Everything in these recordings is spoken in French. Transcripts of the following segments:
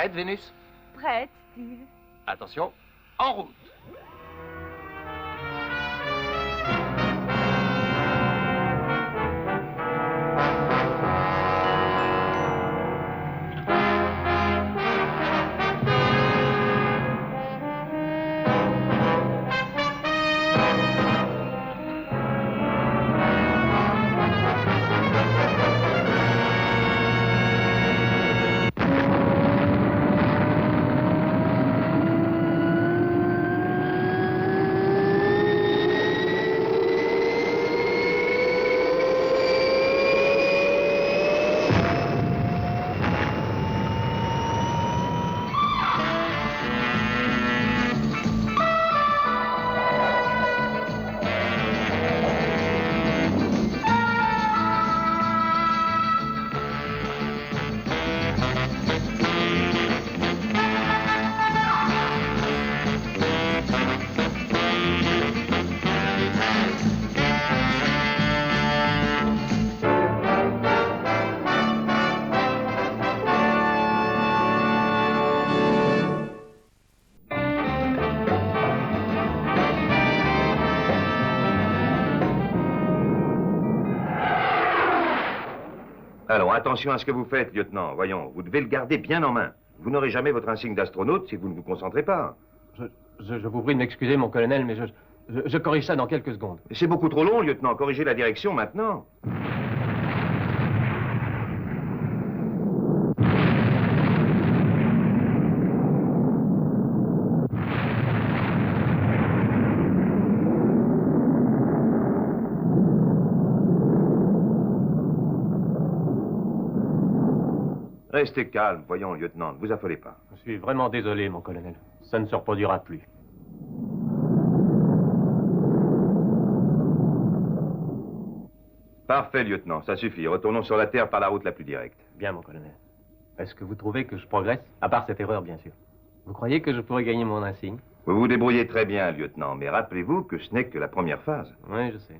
Prête, Vénus? Prête, Steve. Attention, en route. Alors, attention à ce que vous faites, lieutenant. Voyons, vous devez le garder bien en main. Vous n'aurez jamais votre insigne d'astronaute si vous ne vous concentrez pas. Je vous prie de m'excuser, mon colonel, mais je corrige ça dans quelques secondes. C'est beaucoup trop long, lieutenant. Corrigez la direction maintenant. Restez calme, voyons, lieutenant, ne vous affolez pas. Je suis vraiment désolé, mon colonel. Ça ne se reproduira plus. Parfait, lieutenant, ça suffit. Retournons sur la Terre par la route la plus directe. Bien, mon colonel. Est-ce que vous trouvez que je progresse? À part cette erreur, bien sûr. Vous croyez que je pourrais gagner mon insigne? Vous vous débrouillez très bien, lieutenant, mais rappelez-vous que ce n'est que la première phase. Oui, je sais.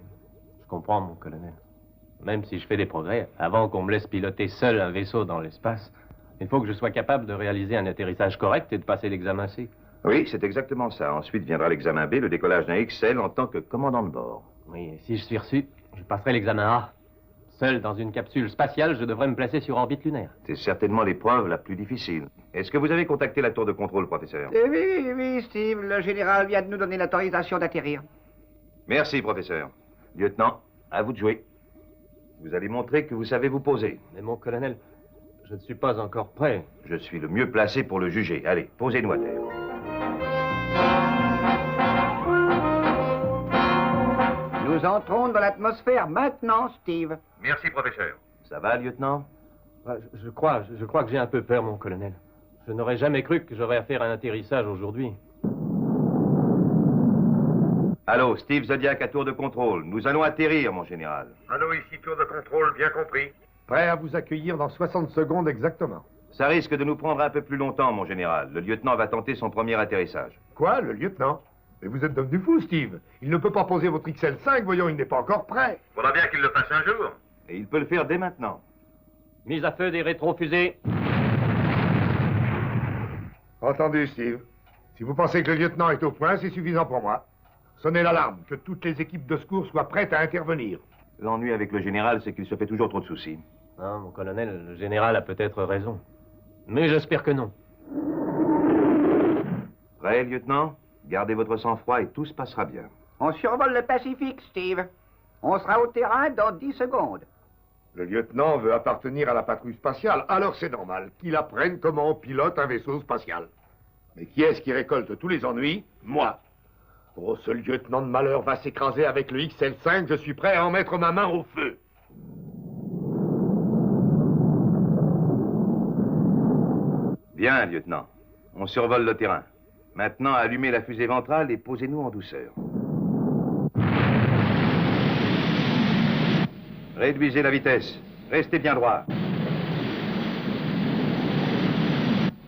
Je comprends, mon colonel. Même si je fais des progrès, avant qu'on me laisse piloter seul un vaisseau dans l'espace, il faut que je sois capable de réaliser un atterrissage correct et de passer l'examen C. Oui, c'est exactement ça. Ensuite viendra l'examen B, le décollage d'un XL en tant que commandant de bord. Oui, et si je suis reçu, je passerai l'examen A. Seul dans une capsule spatiale, je devrais me placer sur orbite lunaire. C'est certainement l'épreuve la plus difficile. Est-ce que vous avez contacté la tour de contrôle, professeur? Oui, Steve. Le général vient de nous donner l'autorisation d'atterrir. Merci, professeur. Lieutenant, à vous de jouer. Vous allez montrer que vous savez vous poser. Mais mon colonel, je ne suis pas encore prêt. Je suis le mieux placé pour le juger. Allez, posez-nous à terre. Nous entrons dans l'atmosphère maintenant, Steve. Merci, professeur. Ça va, lieutenant? Je crois que j'ai un peu peur, mon colonel. Je n'aurais jamais cru que j'aurais à faire un atterrissage aujourd'hui. Allô, Steve Zodiac à tour de contrôle. Nous allons atterrir, mon général. Allô, ici tour de contrôle, bien compris. Prêt à vous accueillir dans 60 secondes exactement. Ça risque de nous prendre un peu plus longtemps, mon général. Le lieutenant va tenter son premier atterrissage. Quoi, le lieutenant? Mais vous êtes devenu fou, Steve. Il ne peut pas poser votre XL5, voyons, il n'est pas encore prêt. Faudra bien qu'il le fasse un jour. Et il peut le faire dès maintenant. Mise à feu des rétrofusées. Entendu, Steve. Si vous pensez que le lieutenant est au point, c'est suffisant pour moi. Sonnez l'alarme, que toutes les équipes de secours soient prêtes à intervenir. L'ennui avec le général, c'est qu'il se fait toujours trop de soucis. Non, mon colonel, le général a peut-être raison. Mais j'espère que non. Prêt, lieutenant? Gardez votre sang-froid et tout se passera bien. On survole le Pacifique, Steve. On sera au terrain dans 10 secondes. Le lieutenant veut appartenir à la patrouille spatiale, alors c'est normal qu'il apprenne comment on pilote un vaisseau spatial. Mais qui est-ce qui récolte tous les ennuis? Moi. Oh, ce lieutenant de malheur va s'écraser avec le XL5, je suis prêt à en mettre ma main au feu. Bien, lieutenant. On survole le terrain. Maintenant, allumez la fusée ventrale et posez-nous en douceur. Réduisez la vitesse. Restez bien droit.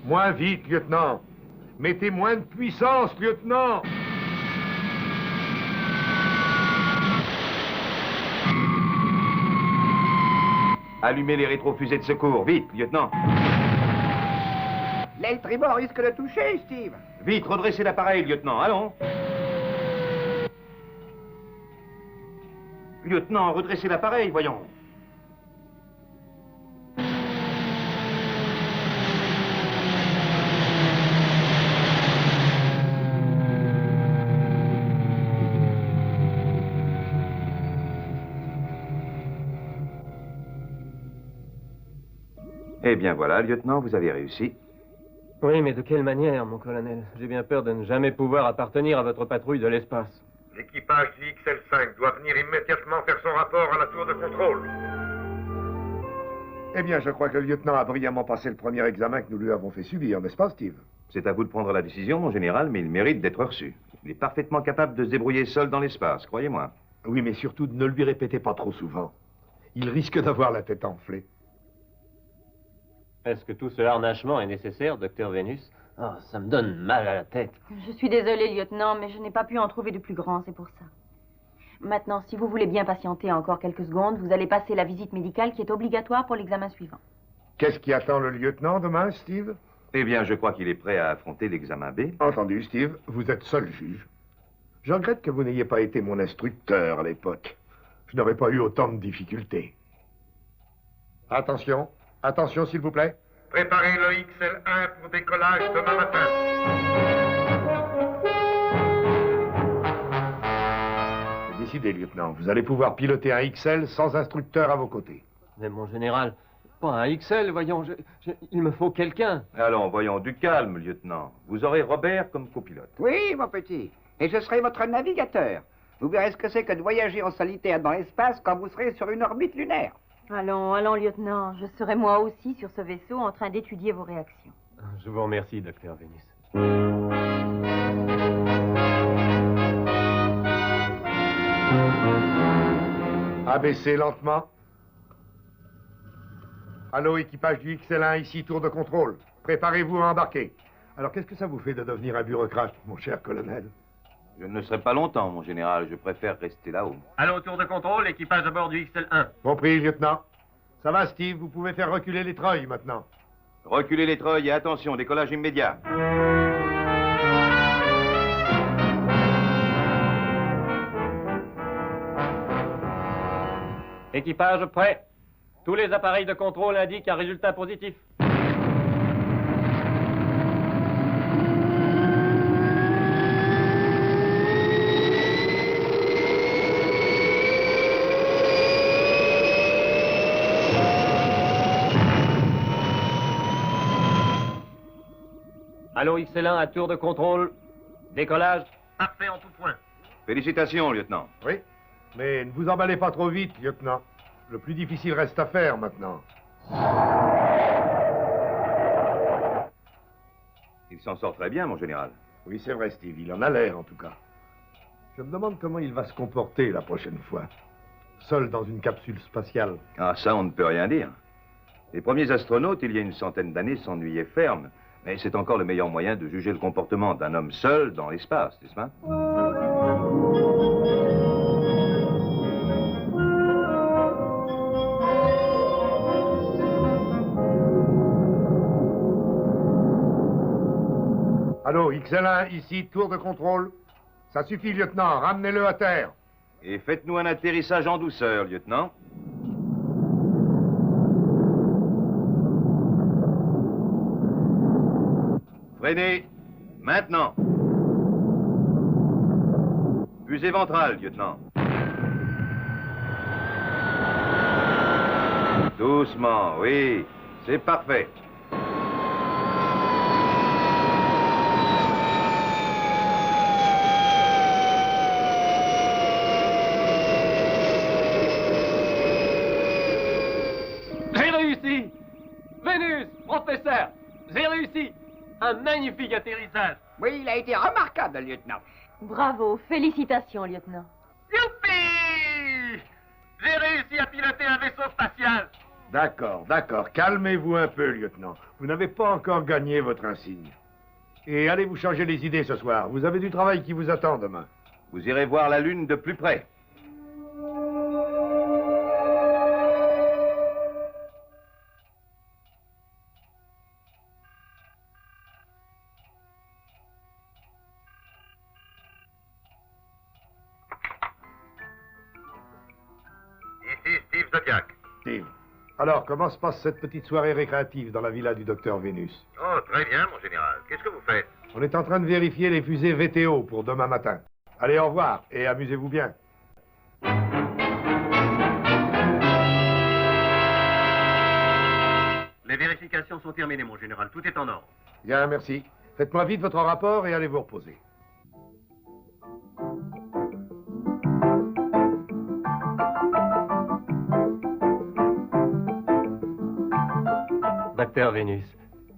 Moins vite, lieutenant. Mettez moins de puissance, lieutenant. Allumez les rétrofusées de secours. Vite, lieutenant. L'aile tribord risque de toucher, Steve. Vite, redressez l'appareil, lieutenant, allons. Lieutenant, redressez l'appareil, voyons. Eh bien voilà, lieutenant, vous avez réussi. Oui, mais de quelle manière, mon colonel? J'ai bien peur de ne jamais pouvoir appartenir à votre patrouille de l'espace. L'équipage du XL5 doit venir immédiatement faire son rapport à la tour de contrôle. Eh bien, je crois que le lieutenant a brillamment passé le premier examen que nous lui avons fait subir, n'est-ce pas, Steve? C'est à vous de prendre la décision, mon général, mais il mérite d'être reçu. Il est parfaitement capable de se débrouiller seul dans l'espace, croyez-moi. Oui, mais surtout, ne le lui répétez pas trop souvent. Il risque d'avoir la tête enflée. Est-ce que tout ce harnachement est nécessaire, docteur Vénus? Oh, ça me donne mal à la tête. Je suis désolée, lieutenant, mais je n'ai pas pu en trouver de plus grand, c'est pour ça. Maintenant, si vous voulez bien patienter encore quelques secondes, vous allez passer la visite médicale qui est obligatoire pour l'examen suivant. Qu'est-ce qui attend le lieutenant demain, Steve? Eh bien, je crois qu'il est prêt à affronter l'examen B. Entendu, Steve, vous êtes seul juge. Je regrette que vous n'ayez pas été mon instructeur à l'époque. Je n'aurais pas eu autant de difficultés. Attention, attention s'il vous plaît. Préparez le XL1 pour décollage demain matin. C'est décidé, lieutenant. Vous allez pouvoir piloter un XL sans instructeur à vos côtés. Mais mon général, pas un XL, voyons, il me faut quelqu'un. Allons, voyons, du calme, lieutenant. Vous aurez Robert comme copilote. Oui, mon petit. Et je serai votre navigateur. Vous verrez ce que c'est que de voyager en solitaire dans l'espace quand vous serez sur une orbite lunaire. Allons, allons, lieutenant. Je serai moi aussi sur ce vaisseau en train d'étudier vos réactions. Je vous remercie, docteur Vénus. Abaissez lentement. Allô, équipage du XL1, ici, tour de contrôle. Préparez-vous à embarquer. Alors, qu'est-ce que ça vous fait de devenir un bureaucrate, mon cher colonel? Je ne serai pas longtemps, mon général. Je préfère rester là-haut. Allô, tour de contrôle, équipage à bord du XL1. Compris, lieutenant. Ça va, Steve? Vous pouvez faire reculer les treuils maintenant. Reculez les treuils et attention, décollage immédiat. Équipage prêt. Tous les appareils de contrôle indiquent un résultat positif. Allô, XL1, à tour de contrôle. Décollage. Parfait en tout point. Félicitations, lieutenant. Oui, mais ne vous emballez pas trop vite, lieutenant. Le plus difficile reste à faire maintenant. Il s'en sort très bien, mon général. Oui, c'est vrai, Steve. Il en a l'air, en tout cas. Je me demande comment il va se comporter la prochaine fois. Seul dans une capsule spatiale. Ah, ça, on ne peut rien dire. Les premiers astronautes, il y a une centaine d'années, s'ennuyaient ferme. Mais c'est encore le meilleur moyen de juger le comportement d'un homme seul dans l'espace, n'est-ce pas? Allô, XL1, ici, tour de contrôle. Ça suffit, lieutenant. Ramenez-le à terre. Et faites-nous un atterrissage en douceur, lieutenant. Freinez. Maintenant. Fusée ventrale, lieutenant. Doucement, oui. C'est parfait. J'ai réussi! Vénus, professeur, j'ai réussi! Un magnifique atterrissage! Oui, il a été remarquable, lieutenant. Bravo, félicitations, lieutenant. Youpi! J'ai réussi à piloter un vaisseau spatial! D'accord, d'accord. Calmez-vous un peu, lieutenant. Vous n'avez pas encore gagné votre insigne. Et allez vous changer les idées ce soir. Vous avez du travail qui vous attend demain. Vous irez voir la Lune de plus près. Zodiac. Steve, alors comment se passe cette petite soirée récréative dans la villa du docteur Vénus? Oh, très bien, mon général. Qu'est-ce que vous faites? On est en train de vérifier les fusées VTO pour demain matin. Allez, au revoir et amusez-vous bien. Les vérifications sont terminées, mon général. Tout est en ordre. Bien, merci. Faites-moi vite votre rapport et allez vous reposer. Docteur Vénus,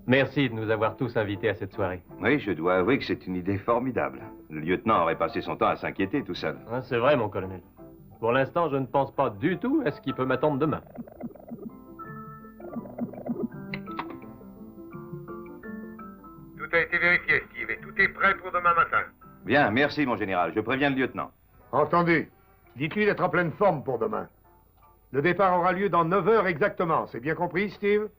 merci de nous avoir tous invités à cette soirée. Oui, je dois avouer que c'est une idée formidable. Le lieutenant aurait passé son temps à s'inquiéter tout seul. Hein, c'est vrai, mon colonel. Pour l'instant, je ne pense pas du tout à ce qui peut m'attendre demain. Tout a été vérifié, Steve, et tout est prêt pour demain matin. Bien, merci, mon général. Je préviens le lieutenant. Entendu. Dites-lui d'être en pleine forme pour demain. Le départ aura lieu dans 9 heures exactement. C'est bien compris, Steve?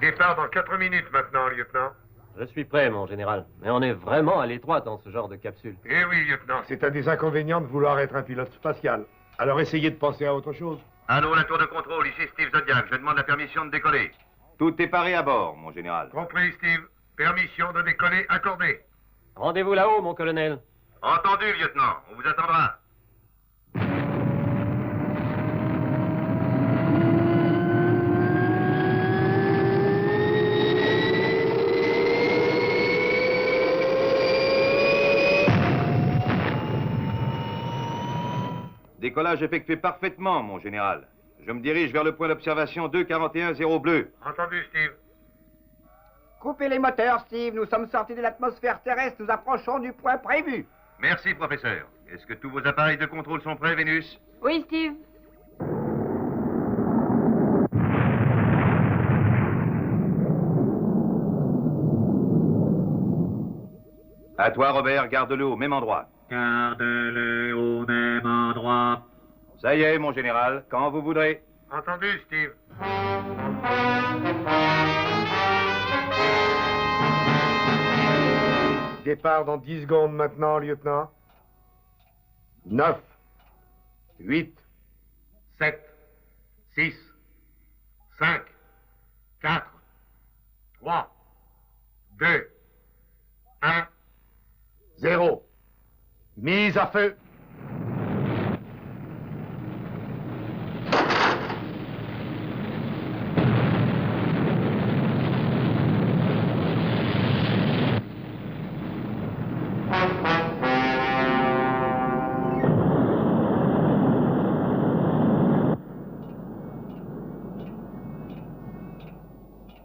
Départ dans 4 minutes maintenant, lieutenant. Je suis prêt, mon général. Mais on est vraiment à l'étroit dans ce genre de capsule. Eh oui, lieutenant. C'est un des inconvénients de vouloir être un pilote spatial. Alors essayez de penser à autre chose. Allô, la tour de contrôle, ici Steve Zodiac. Je demande la permission de décoller. Tout est paré à bord, mon général. Compris, Steve. Permission de décoller accordée. Rendez-vous là-haut, mon colonel. Entendu, lieutenant. On vous attendra. Décollage effectué parfaitement, mon général. Je me dirige vers le point d'observation 241-0 bleu. Entendu, Steve. Coupez les moteurs, Steve. Nous sommes sortis de l'atmosphère terrestre. Nous approchons du point prévu. Merci, professeur. Est-ce que tous vos appareils de contrôle sont prêts, Vénus? Oui, Steve. À toi, Robert, garde-le au même endroit. Garde-le au même endroit. Ça y est, mon général, quand vous voudrez. Entendu, Steve. Départ dans 10 secondes maintenant, lieutenant. 9, 8, 7, 6, 5, 4, 3, 2, 1. 0. Mise à feu.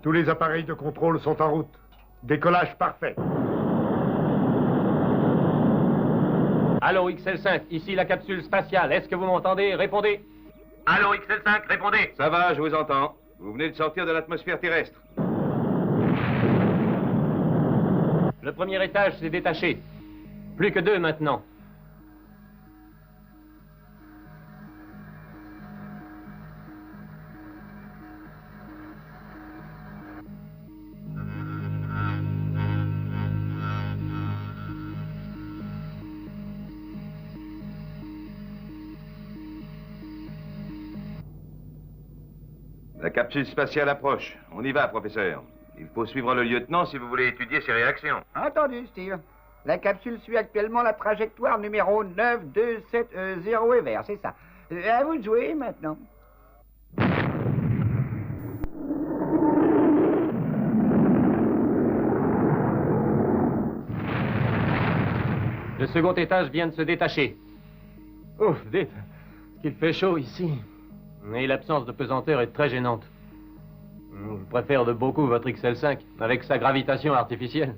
Tous les appareils de contrôle sont en route. Décollage parfait. Allô, XL5, ici la capsule spatiale. Est-ce que vous m'entendez? Répondez. Allô, XL5, répondez. Ça va, je vous entends. Vous venez de sortir de l'atmosphère terrestre. Le premier étage s'est détaché. Plus que 2 maintenant. La capsule spatiale approche. On y va, professeur. Il faut suivre le lieutenant si vous voulez étudier ses réactions. Entendu, Steve. La capsule suit actuellement la trajectoire numéro 9270 et vert, c'est ça. À vous de jouer maintenant. Le second étage vient de se détacher. Ouf, vite. Qu'il fait chaud ici. Et l'absence de pesanteur est très gênante. Je préfère de beaucoup votre XL5, avec sa gravitation artificielle.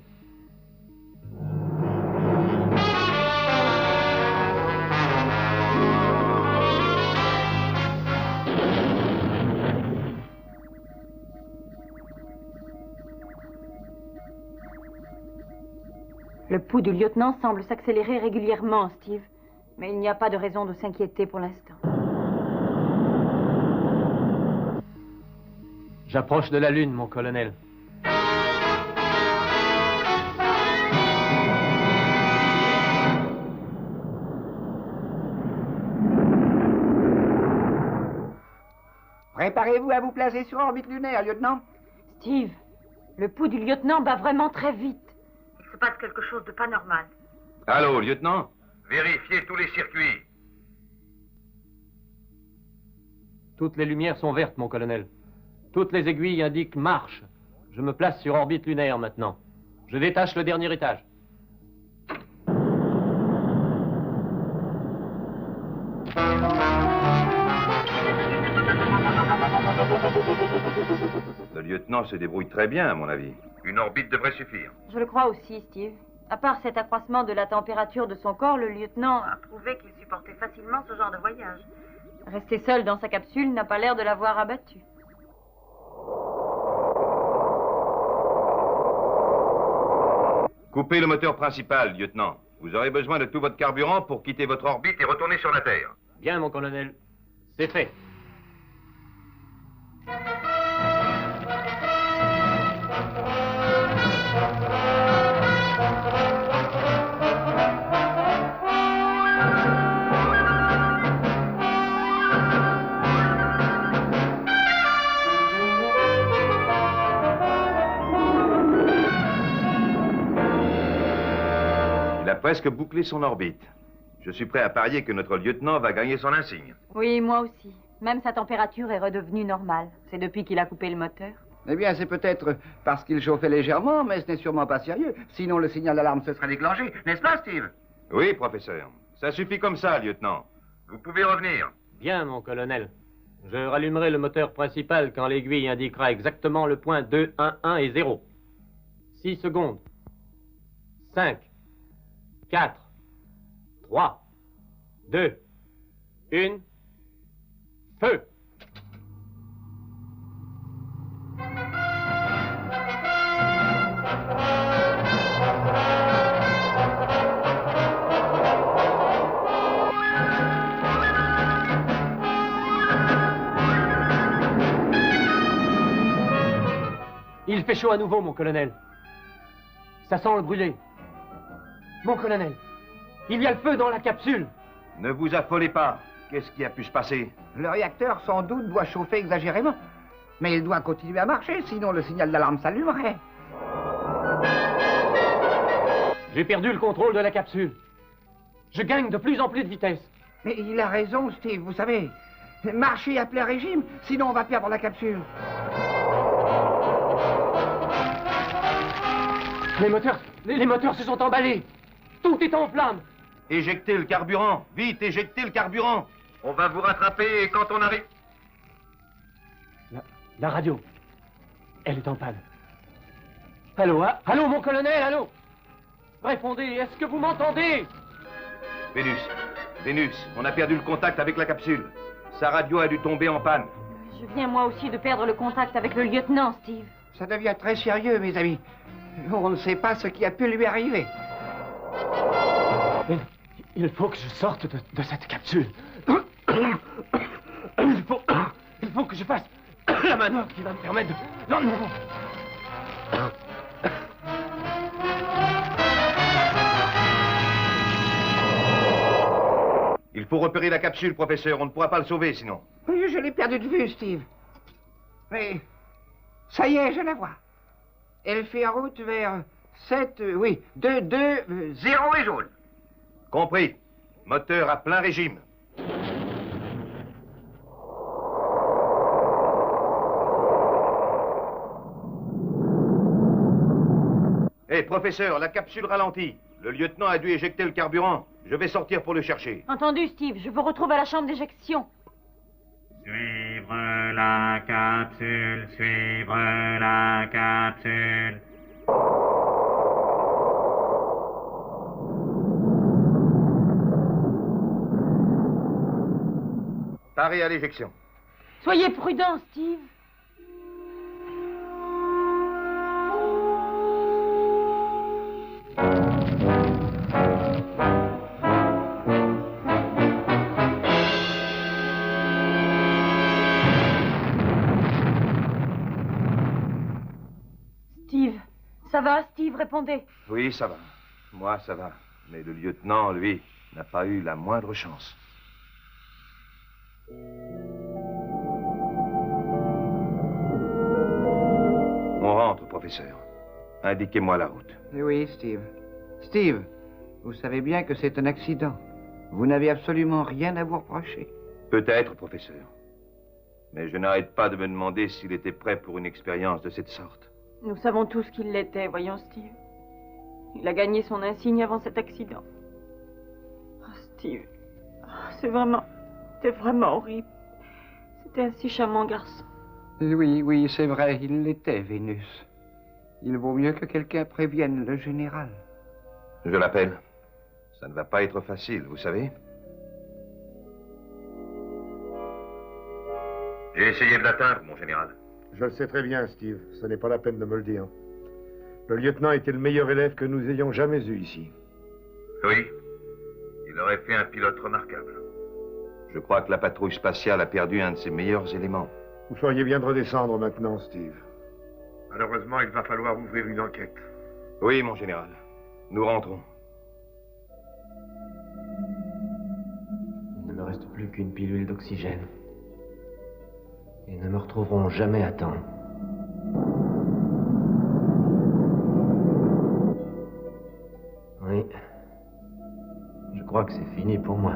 Le pouls du lieutenant semble s'accélérer régulièrement, Steve. Mais il n'y a pas de raison de s'inquiéter pour l'instant. J'approche de la Lune, mon colonel. Préparez-vous à vous placer sur orbite lunaire, lieutenant. Steve, le pouls du lieutenant bat vraiment très vite. Il se passe quelque chose de pas normal. Allô, lieutenant? Vérifiez tous les circuits. Toutes les lumières sont vertes, mon colonel. Toutes les aiguilles indiquent marche. Je me place sur orbite lunaire maintenant. Je détache le dernier étage. Le lieutenant se débrouille très bien, à mon avis. Une orbite devrait suffire. Je le crois aussi, Steve. À part cet accroissement de la température de son corps, le lieutenant a prouvé qu'il supportait facilement ce genre de voyage. Rester seul dans sa capsule n'a pas l'air de l'avoir abattu. Coupez le moteur principal, lieutenant. Vous aurez besoin de tout votre carburant pour quitter votre orbite. Orbite et retourner sur la Terre. Bien, mon colonel. C'est fait. Il a presque bouclé son orbite. Je suis prêt à parier que notre lieutenant va gagner son insigne. Oui, moi aussi. Même sa température est redevenue normale. C'est depuis qu'il a coupé le moteur. Eh bien, c'est peut-être parce qu'il chauffait légèrement, mais ce n'est sûrement pas sérieux. Sinon, le signal d'alarme se serait déclenché. N'est-ce pas, Steve? Oui, professeur. Ça suffit comme ça, lieutenant. Vous pouvez revenir. Bien, mon colonel. Je rallumerai le moteur principal quand l'aiguille indiquera exactement le point 2, 1, 1 et 0. 6 secondes. 5, 4, 3, 2, 1, feu! Il fait chaud à nouveau, mon colonel. Ça sent le brûlé. Mon colonel, il y a le feu dans la capsule. Ne vous affolez pas. Qu'est-ce qui a pu se passer? Le réacteur, sans doute, doit chauffer exagérément. Mais il doit continuer à marcher, sinon le signal d'alarme s'allumerait. J'ai perdu le contrôle de la capsule. Je gagne de plus en plus de vitesse. Mais il a raison, Steve, vous savez. Marchez à plein régime, sinon on va perdre la capsule. Les moteurs se sont emballés. Tout est en flammes. Éjectez le carburant. Vite, éjectez le carburant. On va vous rattraper quand on arrive. La radio. Elle est en panne. Allô, hein? Allô, mon colonel, allô? Répondez, est-ce que vous m'entendez? Vénus, on a perdu le contact avec la capsule. Sa radio a dû tomber en panne. Je viens moi aussi de perdre le contact avec le lieutenant, Steve. Ça devient très sérieux, mes amis. On ne sait pas ce qui a pu lui arriver. Il faut que je sorte de cette capsule. Il faut que je fasse la manœuvre qui va me permettre de... Non, non. Il faut repérer la capsule, professeur. On ne pourra pas le sauver, sinon. Oui, je l'ai perdu de vue, Steve. Mais ça y est, je la vois. Elle fait en route vers 7, 2, 2, 0 et jaune. Compris. Moteur à plein régime. Hé, professeur, la capsule ralentit. Le lieutenant a dû éjecter le carburant. Je vais sortir pour le chercher. Entendu, Steve. Je vous retrouve à la chambre d'éjection. Suivre la capsule, suivre la capsule. Paré à l'éjection. Soyez prudent, Steve. répondez. Oui, ça va. Moi, ça va. Mais le lieutenant, lui, n'a pas eu la moindre chance. On rentre, professeur. Indiquez-moi la route. Oui, Steve. Steve, vous savez bien que c'est un accident. Vous n'avez absolument rien à vous reprocher. Peut-être, professeur. Mais je n'arrête pas de me demander s'il était prêt pour une expérience de cette sorte. Nous savons tous qu'il l'était, voyons, Steve. Il a gagné son insigne avant cet accident. Oh, Steve. Oh, c'était vraiment horrible. C'était un si charmant garçon. Oui, c'est vrai, il l'était, Vénus. Il vaut mieux que quelqu'un prévienne le général. Je l'appelle. Ça ne va pas être facile, vous savez. J'ai essayé de l'atteindre, mon général. Je le sais très bien, Steve. Ce n'est pas la peine de me le dire. Le lieutenant était le meilleur élève que nous ayons jamais eu ici. Oui. Il aurait fait un pilote remarquable. Je crois que la patrouille spatiale a perdu un de ses meilleurs éléments. Vous feriez bien de redescendre maintenant, Steve. Malheureusement, il va falloir ouvrir une enquête. Oui, mon général. Nous rentrons. Il ne me reste plus qu'une pilule d'oxygène. Ils ne me retrouveront jamais à temps. Oui. Je crois que c'est fini pour moi.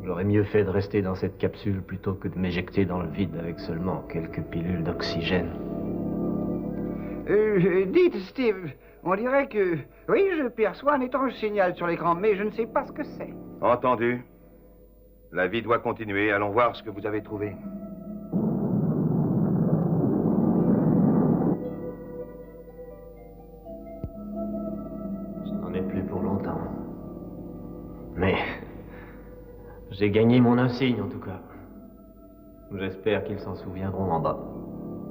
J'aurais mieux fait de rester dans cette capsule plutôt que de m'éjecter dans le vide avec seulement quelques pilules d'oxygène. Dites, Steve, on dirait que... Oui, je perçois un étrange signal sur l'écran, mais je ne sais pas ce que c'est. Entendu. La vie doit continuer. Allons voir ce que vous avez trouvé. Ce n'en est plus pour longtemps. Mais... j'ai gagné mon insigne, en tout cas. J'espère qu'ils s'en souviendront en bas.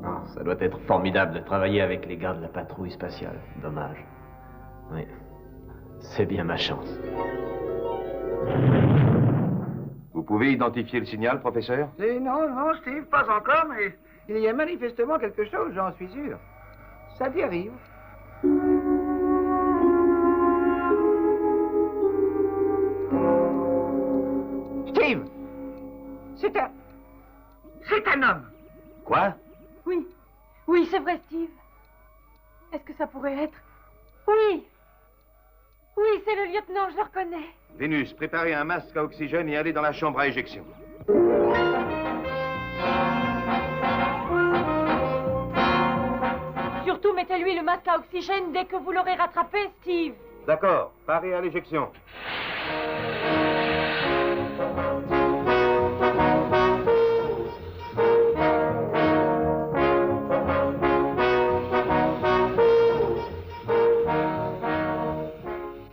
Ah, ça doit être formidable de travailler avec les gars de la patrouille spatiale. Dommage. Oui. C'est bien ma chance. Vous pouvez identifier le signal, professeur? Non, Steve, pas encore, mais il y a manifestement quelque chose, j'en suis sûr. Ça dérive. Steve! C'est un homme! Quoi? Oui, c'est vrai, Steve. Est-ce que ça pourrait être... Oui, c'est le lieutenant, je le reconnais. Vénus, préparez un masque à oxygène et allez dans la chambre à éjection. Surtout, mettez-lui le masque à oxygène dès que vous l'aurez rattrapé, Steve. D'accord, parez à l'éjection.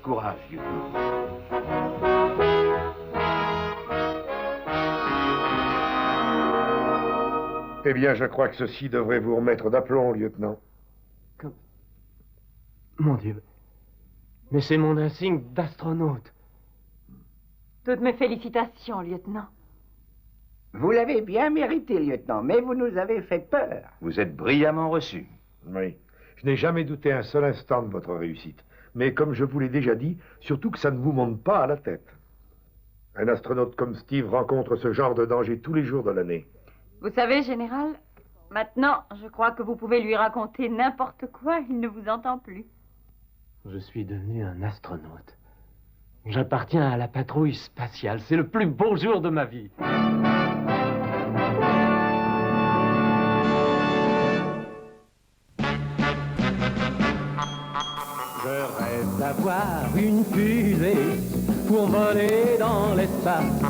Courage, lieutenant. Eh bien, je crois que ceci devrait vous remettre d'aplomb, lieutenant. Mon Dieu. Mais c'est mon insigne d'astronaute. Toutes mes félicitations, lieutenant. Vous l'avez bien mérité, lieutenant, mais vous nous avez fait peur. Vous êtes brillamment reçu. Oui. Je n'ai jamais douté un seul instant de votre réussite. Mais comme je vous l'ai déjà dit, surtout que ça ne vous monte pas à la tête. Un astronaute comme Steve rencontre ce genre de danger tous les jours de l'année. Vous savez, général, maintenant, je crois que vous pouvez lui raconter n'importe quoi, il ne vous entend plus. Je suis devenu un astronaute. J'appartiens à la patrouille spatiale. C'est le plus beau jour de ma vie. Je rêve d'avoir une fusée pour voler dans l'espace.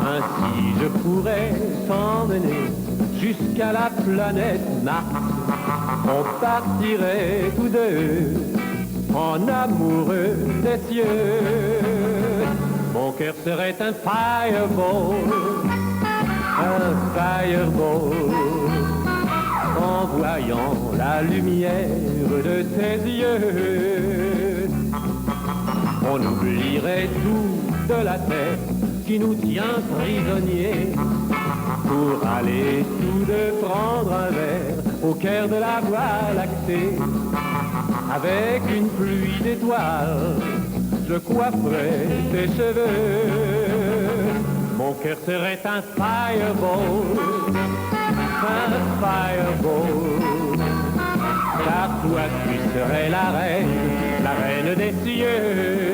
Ainsi je pourrais t'emmener jusqu'à la planète Mars. On partirait tous deux en amoureux des cieux. Mon cœur serait un fireball, en voyant la lumière de tes yeux. On oublierait tout de la terre qui qui nous tient prisonniers, pour aller tous deux prendre un verre au cœur de la Voie lactée. Avec une pluie d'étoiles, je coifferais tes cheveux. Mon cœur serait un fireball, car toi tu serais la reine des cieux.